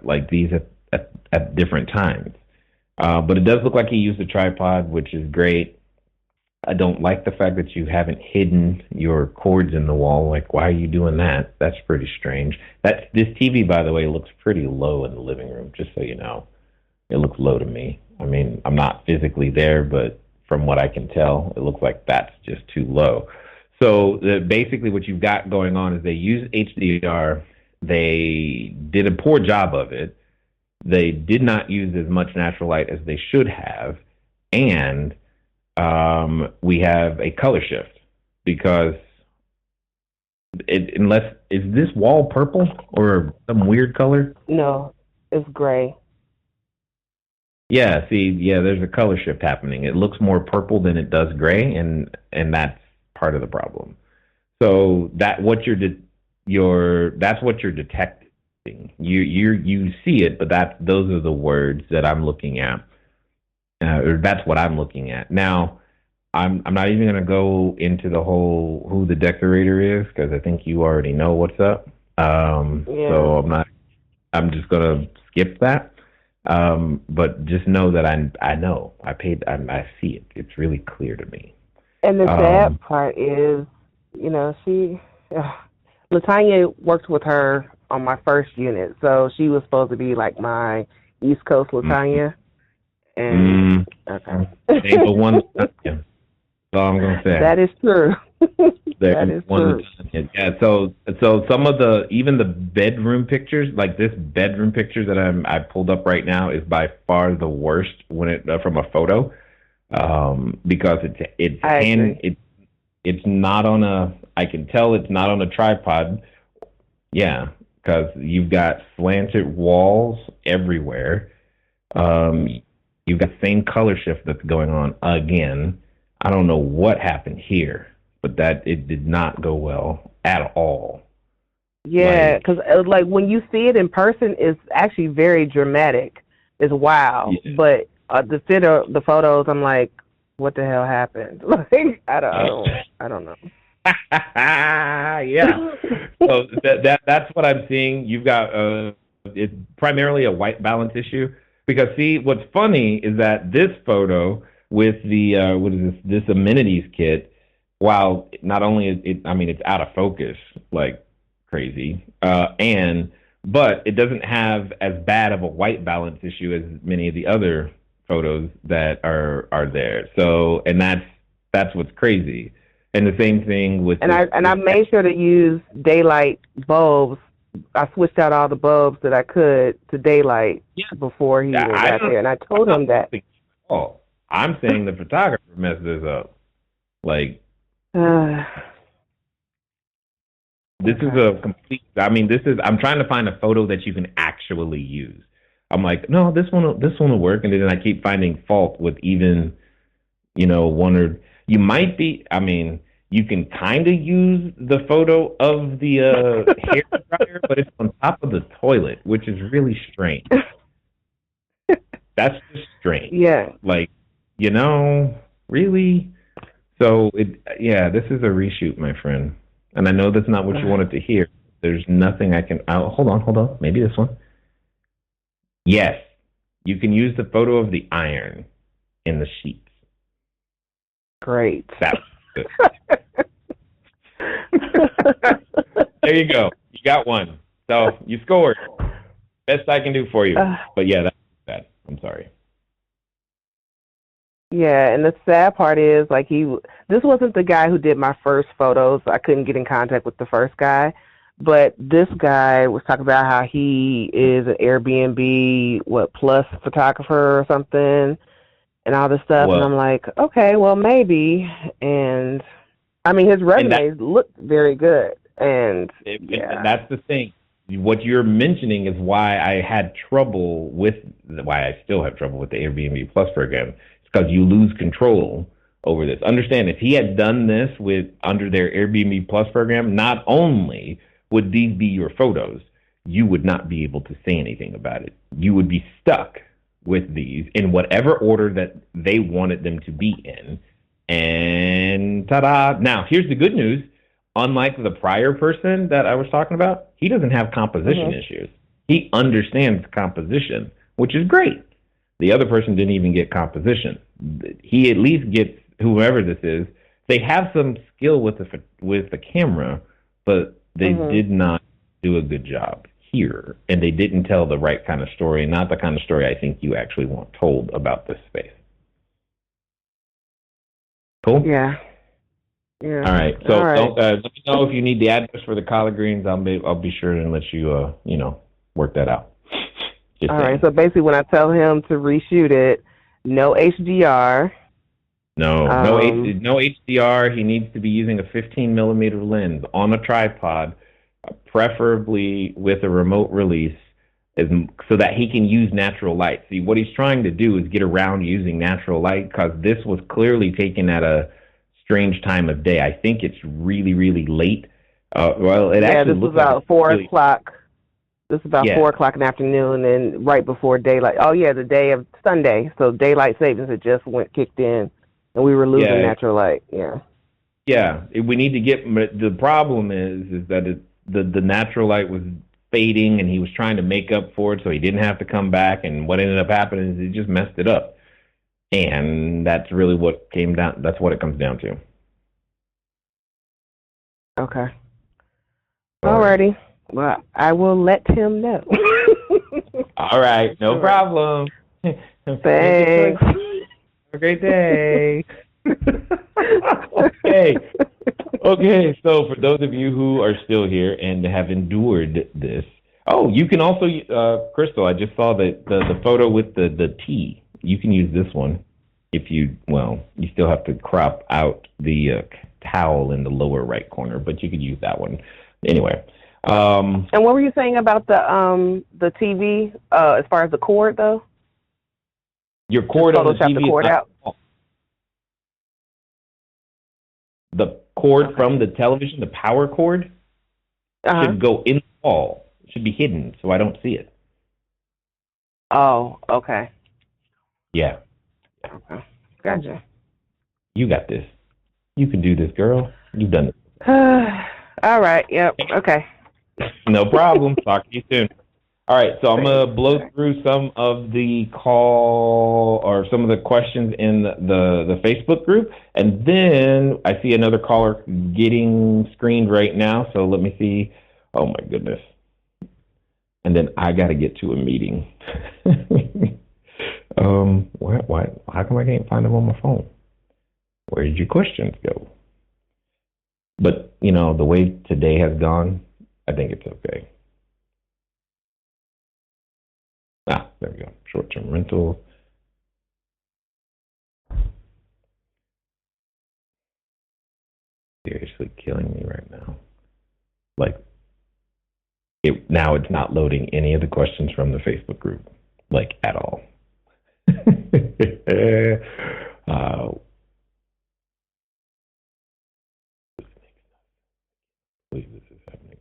like these at different times. But it does look like he used a tripod, which is great. I don't like the fact that you haven't hidden your cords in the wall. Like, why are you doing that? That's pretty strange. This TV, by the way, looks pretty low in the living room, just so you know. It looks low to me. I mean, I'm not physically there, but from what I can tell, it looks like that's just too low. So basically what you've got going on is they use HDR. They did a poor job of it. They did not use as much natural light as they should have. And we have a color shift because is this wall purple or some weird color? No, it's gray. Yeah, there's a color shift happening. It looks more purple than it does gray, and that's part of the problem. So that's what you're detecting. You see it, but those are the words that I'm looking at, or that's what I'm looking at. Now, I'm not even going to go into the whole who the decorator is because I think you already know what's up. So I'm just going to skip that. But just know that I know. I see it. It's really clear to me. And the sad part is, Latanya worked with her on my first unit, so she was supposed to be like my East Coast Latanya. And okay, ain't the one. That's all I'm gonna say. That is true. That is true. Yeah. So some of even the bedroom pictures, like this bedroom picture that I pulled up right now, is by far the worst from a photo, because it's not on a. I can tell it's not on a tripod. Yeah, because you've got slanted walls everywhere. You've got the same color shift that's going on again. I don't know what happened here, but it did not go well at all. Yeah, because like when you see it in person, it's actually very dramatic. It's wild, but the photos, I'm like, what the hell happened? Like, I don't know. Yeah. So that's what I'm seeing. You've got it's primarily a white balance issue because see, what's funny is that this photo with the what is this amenities kit, while not only it's out of focus like crazy, but it doesn't have as bad of a white balance issue as many of the other photos that are there. So, and that's what's crazy. And the same thing with I made sure to use daylight bulbs. I switched out all the bulbs that I could to daylight before he got there, and I told him that. Oh, I'm saying the photographer messed this up. Like, this is a complete. I'm trying to find a photo that you can actually use. I'm like, no, this one will work, and then I keep finding fault with even, one or you might be. You can kind of use the photo of the hair dryer, but it's on top of the toilet, which is really strange. That's just strange. Yeah. Like, really? So this is a reshoot, my friend. And I know that's not what you wanted to hear. There's nothing I can. Hold on. Maybe this one. Yes, you can use the photo of the iron in the sheets. Great. That's good. There you go. You got one. So you scored. Best I can do for you. But yeah, that's bad. I'm sorry. Yeah, and the sad part is, like, this wasn't the guy who did my first photos. I couldn't get in contact with the first guy. But this guy was talking about how he is an Airbnb, plus photographer or something, and all this stuff. And I'm like, okay, well, maybe. And, his resume looked very good. And that's the thing. What you're mentioning is why I still have trouble with the Airbnb Plus program. It's because you lose control over this. Understand, if he had done this under their Airbnb Plus program, not only would these be your photos, you would not be able to say anything about it. You would be stuck with these in whatever order that they wanted them to be in. And ta-da! Now, here's the good news. unlike the prior person that I was talking about, he doesn't have composition issues. He understands composition, which is great. The other person didn't even get composition. He at least gets, whoever this is, they have some skill with the camera, but they did not do a good job here, and they didn't tell the right kind of story, not the kind of story I think you actually want told about this space. Cool? Yeah. Yeah. All right. So don't, let me know if you need the address for the collard greens. I'll be sure and let you work that out. Just all right. So basically, when I tell him to reshoot it, no HDR. No HDR. He needs to be using a 15 millimeter lens on a tripod, preferably with a remote release, so that he can use natural light. See, what he's trying to do is get around using natural light, because this was clearly taken at a strange time of day. I think it's really, really late. Actually this was about 4 o'clock. This is about 4 o'clock in the afternoon, and right before daylight. Oh yeah, the day of Sunday. So daylight savings had just kicked in, and we were losing natural light. Yeah. Yeah, we need to get. The problem is that the natural light was fading, and he was trying to make up for it, so he didn't have to come back. And what ended up happening is he just messed it up, and that's really what came down. That's what it comes down to. Okay. Alrighty. Well, I will let him know. All right, no problem. Thanks. Have a great day. Okay. So for those of you who are still here and have endured this, you can also, Crystal, I just saw the photo with the T. You can use this one if you still have to crop out the towel in the lower right corner, but you could use that one. Anyway. And what were you saying about the TV as far as the cord, though? Your cord on the TV. The cord out. The cord from the television, the power cord, should go in the wall. It should be hidden, so I don't see it. Oh, okay. Yeah. Okay. Gotcha. You got this. You can do this, girl. You've done it. All right. Yep. Okay. No problem. Talk to you soon. All right, so I'm going to blow through some of the some of the questions in the Facebook group, and then I see another caller getting screened right now, so let me see. Oh, my goodness. And then I got to get to a meeting. How come I can't find them on my phone? Where did your questions go? But, the way today has gone, I think it's okay. There we go. Short-term rental. Seriously killing me right now. Now it's not loading any of the questions from the Facebook group, at all. Believe this is happening.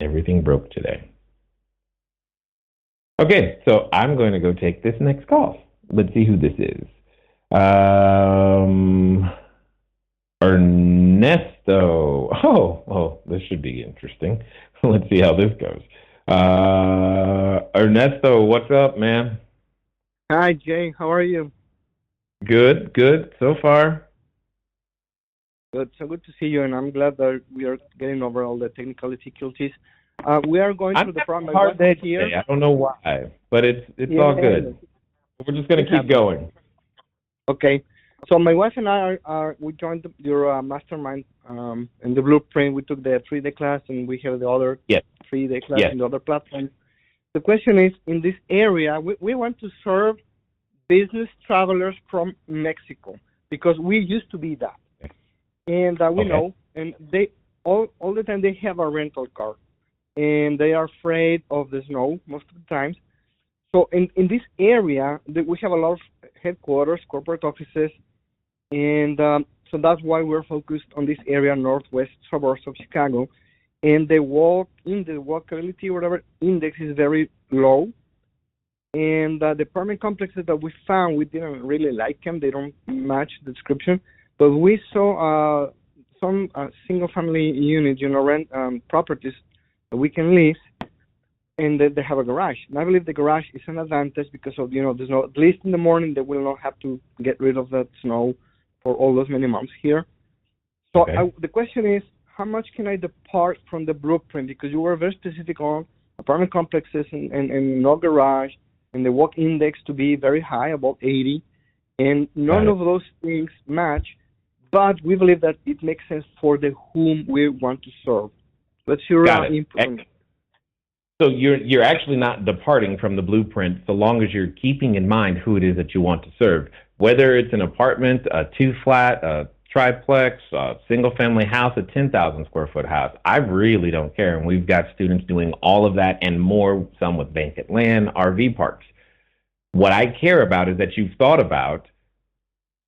Everything broke today. Okay, so I'm going to go take this next call. Let's see who this is. Ernesto. Oh, this should be interesting. Let's see how this goes. Ernesto, what's up, man? Hi, Jay. How are you? Good so far. Good. So good to see you, and I'm glad that we are getting over all the technical difficulties. We are going through the problem. Hard day here. Today. I don't know why, but it's all good. We're just going to keep going. Okay. So my wife and I we joined your mastermind in the blueprint. We took the 3-day class, and we have the other 3-day class in the other platform. The question is, in this area, we want to serve business travelers from Mexico, because we used to be that. And we know, and they all the time they have a rental car, and they are afraid of the snow most of the times. So in this area, we have a lot of headquarters, corporate offices, and so that's why we're focused on this area, northwest suburbs of Chicago. And the walkability, whatever index is very low. And the apartment complexes that we found, we didn't really like them. They don't match the description. But we saw some single-family units, rent properties that we can lease, and they have a garage. And I believe the garage is an advantage because of, there's no, at least in the morning, they will not have to get rid of that snow for all those many months here. So Okay. the question is, how much can I depart from the blueprint? Because you were very specific on apartment complexes and no garage, and the walk index to be very high, about 80, and none of those things match, but we believe that it makes sense for the whom we want to serve. What's your input on that? So you're actually not departing from the blueprint so long as you're keeping in mind who it is that you want to serve. Whether it's an apartment, a 2-flat, a triplex, a single-family house, a 10,000 square foot house, I really don't care. And we've got students doing all of that and more, some with vacant land, RV parks. What I care about is that you've thought about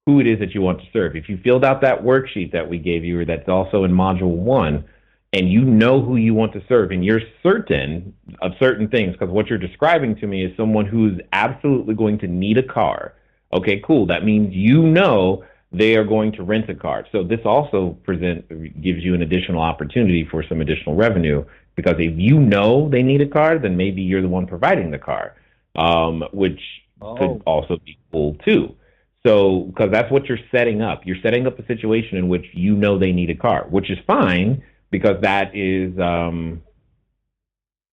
who it is that you want to serve. If you filled out that worksheet that we gave you, or that's also in Module 1, and you know who you want to serve, and you're certain of certain things, because what you're describing to me is someone who's absolutely going to need a car. Okay, cool. That means they are going to rent a car. So this also gives you an additional opportunity for some additional revenue, because if you know they need a car, then maybe you're the one providing the car, which could also be cool too. So, because that's what you're setting up. You're setting up a situation in which you know they need a car, which is fine, because that is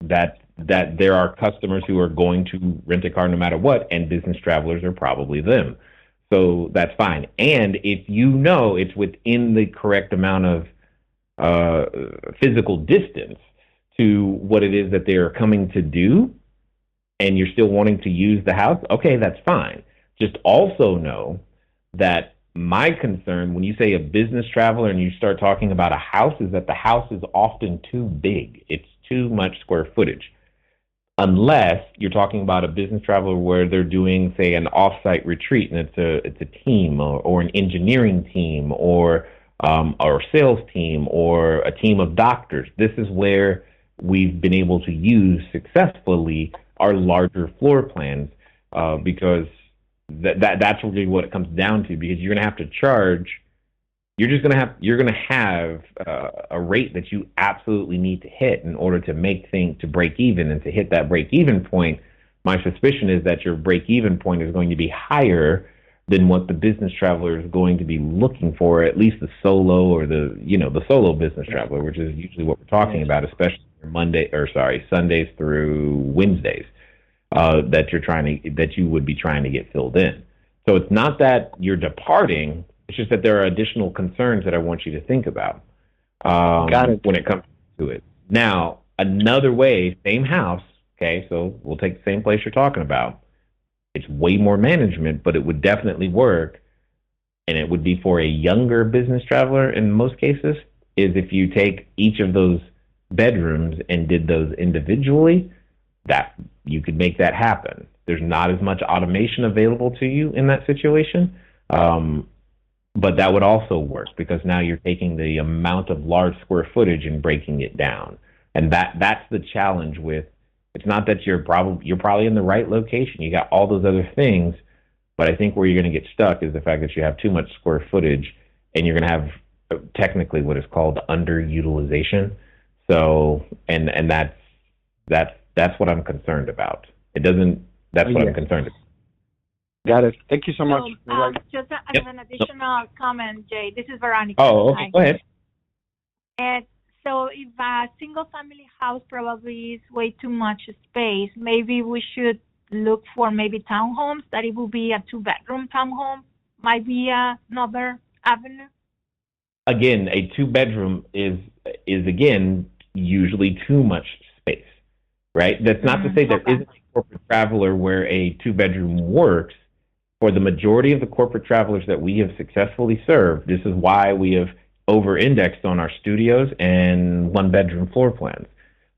that there are customers who are going to rent a car no matter what, and business travelers are probably them. So that's fine. And if you know it's within the correct amount of physical distance to what it is that they're coming to do, and you're still wanting to use the house, okay, that's fine. Just also know that my concern when you say a business traveler and you start talking about a house is that the house is often too big. It's too much square footage. Unless you're talking about a business traveler where they're doing, say, an off-site retreat, and it's a team or an engineering team or a sales team or a team of doctors. This is where we've been able to use successfully our larger floor plans, because that's really what it comes down to, because you're going to have to charge. You're going to have a rate that you absolutely need to hit in order to make things to break even, and to hit that break even point. My suspicion is that your break even point is going to be higher than what the business traveler is going to be looking for, at least the solo or the solo business traveler, which is usually what we're talking about, especially Sundays through Wednesdays, that you would be trying to get filled in. So it's not that you're departing. It's just that there are additional concerns that I want you to think about when it comes to it. Now, another way, same house, okay, so we'll take the same place you're talking about. It's way more management, but it would definitely work, and it would be for a younger business traveler in most cases, is if you take each of those bedrooms and did those individually, that you could make that happen. There's not as much automation available to you in that situation, but that would also work, because now you're taking the amount of large square footage and breaking it down. And that's the challenge with, it's not that you're probably in the right location. You got all those other things, but I think where you're going to get stuck is the fact that you have too much square footage, and you're going to have technically what is called underutilization. So, and that's what I'm concerned about. That's what I'm concerned about. Got it. Thank you so much. Just as an additional comment, Jay, this is Veronica. Oh, okay. Go ahead. And so if a single-family house probably is way too much space, maybe we should look for maybe townhomes, that it will be a 2-bedroom townhome, might be another avenue. Again, a 2-bedroom is again usually too much space, right? That's not to say there isn't a corporate traveler where a 2-bedroom works. For the majority of the corporate travelers that we have successfully served, this is why we have over-indexed on our studios and 1-bedroom floor plans.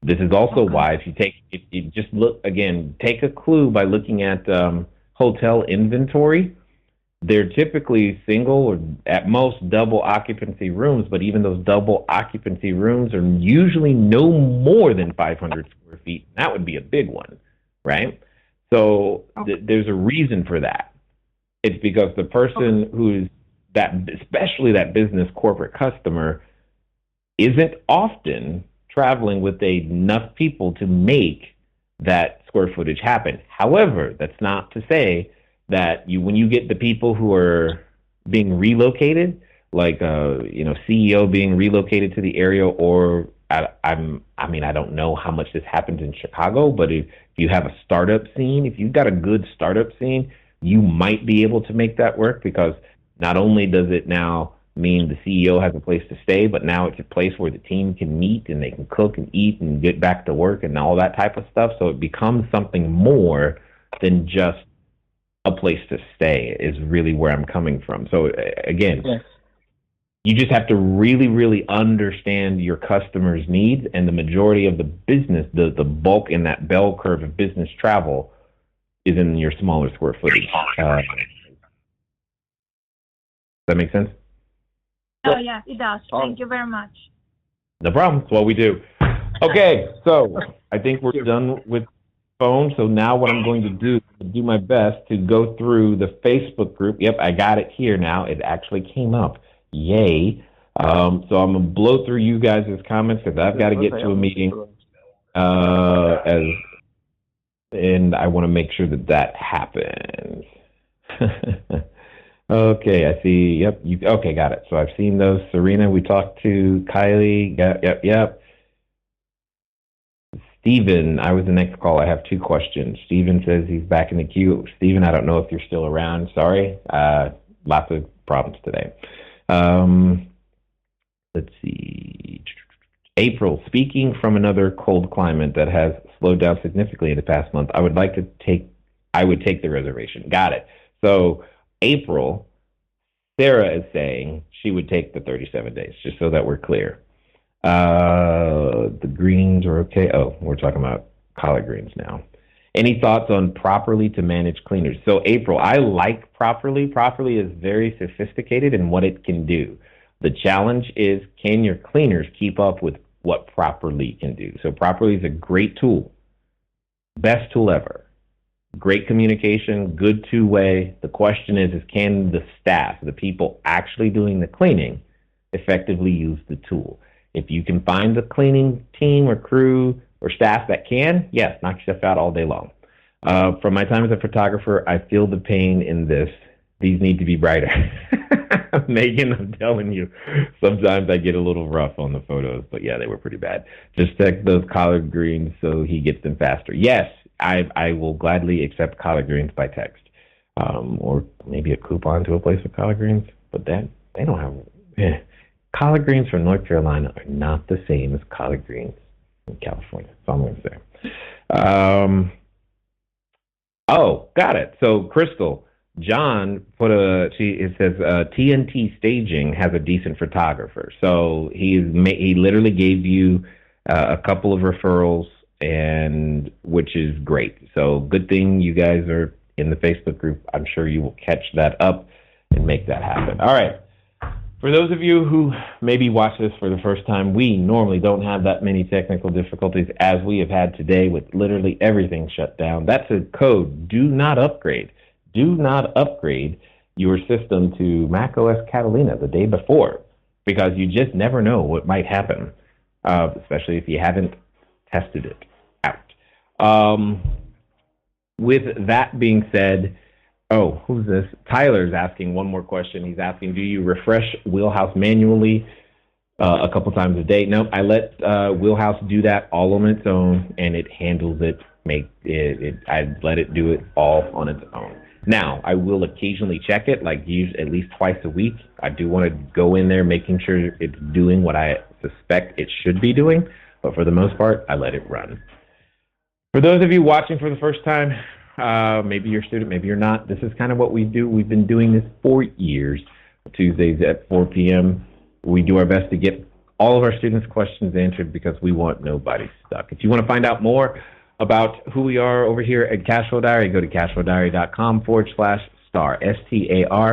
This is also why, if you just look again, take a clue by looking at hotel inventory. They're typically single or at most double occupancy rooms, but even those double occupancy rooms are usually no more than 500 square feet. That would be a big one, right? So there's a reason for that. It's because the person who's that, especially that business corporate customer, isn't often traveling with enough people to make that square footage happen. However, that's not to say that when you get the people who are being relocated, like CEO being relocated to the area, or I don't know how much this happens in Chicago, but if you have a startup scene, if you've got a good startup scene, you might be able to make that work, because not only does it now mean the CEO has a place to stay, but now it's a place where the team can meet and they can cook and eat and get back to work and all that type of stuff. So it becomes something more than just a place to stay, is really where I'm coming from. So again, yes, you just have to really, really understand your customers' needs, and the majority of the business, the bulk in that bell curve of business travel is in your smaller square footage. Does that make sense? Oh, yeah, it does. Thank you very much. No problem. That's what we do. Okay, so I think we're done with phone. So now what I'm going to do my best to go through the Facebook group. Yep, I got it here now. It actually came up. Yay. So I'm going to blow through you guys' comments, because I've got to get to a meeting. And I want to make sure that happens. Okay, I see. Yep. Okay, got it. So I've seen those. Serena, we talked to Kylie. Yep. Steven, I was the next call. I have 2 questions. Steven says he's back in the queue. Steven, I don't know if you're still around. Sorry. Lots of problems today. Let's see. April, speaking from another cold climate that has slowed down significantly in the past month, I would take the reservation. Got it. So April, Sarah is saying she would take the 37 days, just so that we're clear. The greens are okay. Oh, we're talking about collard greens now. Any thoughts on Properly to manage cleaners? So April, I like Properly. Properly is very sophisticated in what it can do. The challenge is, can your cleaners keep up with what Properly can do? So Properly is a great tool. Best tool ever. Great communication, good two-way. The question is can the staff, the people actually doing the cleaning, effectively use the tool? If you can find the cleaning team or crew or staff that can, yes, knock yourself out all day long. From my time as a photographer, I feel the pain in this. These need to be brighter. Megan, I'm telling you, sometimes I get a little rough on the photos, but yeah, they were pretty bad. Just check those collard greens so he gets them faster. Yes, I will gladly accept collard greens by text, or maybe a coupon to a place with collard greens. But they don't have collard greens from North Carolina are not the same as collard greens in California. That's all I'm going to say. Oh, got it. So Crystal, John it says TNT Staging has a decent photographer. So he literally gave you a couple of referrals, and which is great. So good thing you guys are in the Facebook group. I'm sure you will catch that up and make that happen. All right. For those of you who maybe watch this for the first time, we normally don't have that many technical difficulties as we have had today with literally everything shut down. That's a code. Do not upgrade. Do not upgrade your system to macOS Catalina the day before, because you just never know what might happen, especially if you haven't tested it out. With that being said, who's this? Tyler's asking one more question. He's asking, do you refresh Wheelhouse manually a couple times a day? Nope, I let Wheelhouse do that all on its own, and it handles it. I let it do it all on its own. Now, I will occasionally check it, like at least twice a week. I do want to go in there making sure it's doing what I suspect it should be doing, but for the most part, I let it run. For those of you watching for the first time, maybe you're a student, maybe you're not, this is kind of what we do. We've been doing this for years. Tuesdays at 4 p.m. We do our best to get all of our students' questions answered, because we want nobody stuck. If you want to find out more about who we are over here at Cashflow Diary, go to cashflowdiary.com/star, STAR.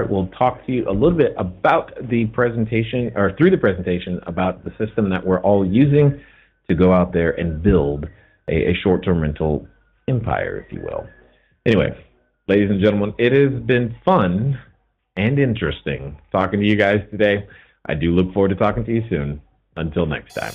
We'll talk to you a little bit about the presentation, or through the presentation, about the system that we're all using to go out there and build a short-term rental empire, if you will. Anyway, ladies and gentlemen, it has been fun and interesting talking to you guys today. I do look forward to talking to you soon. Until next time.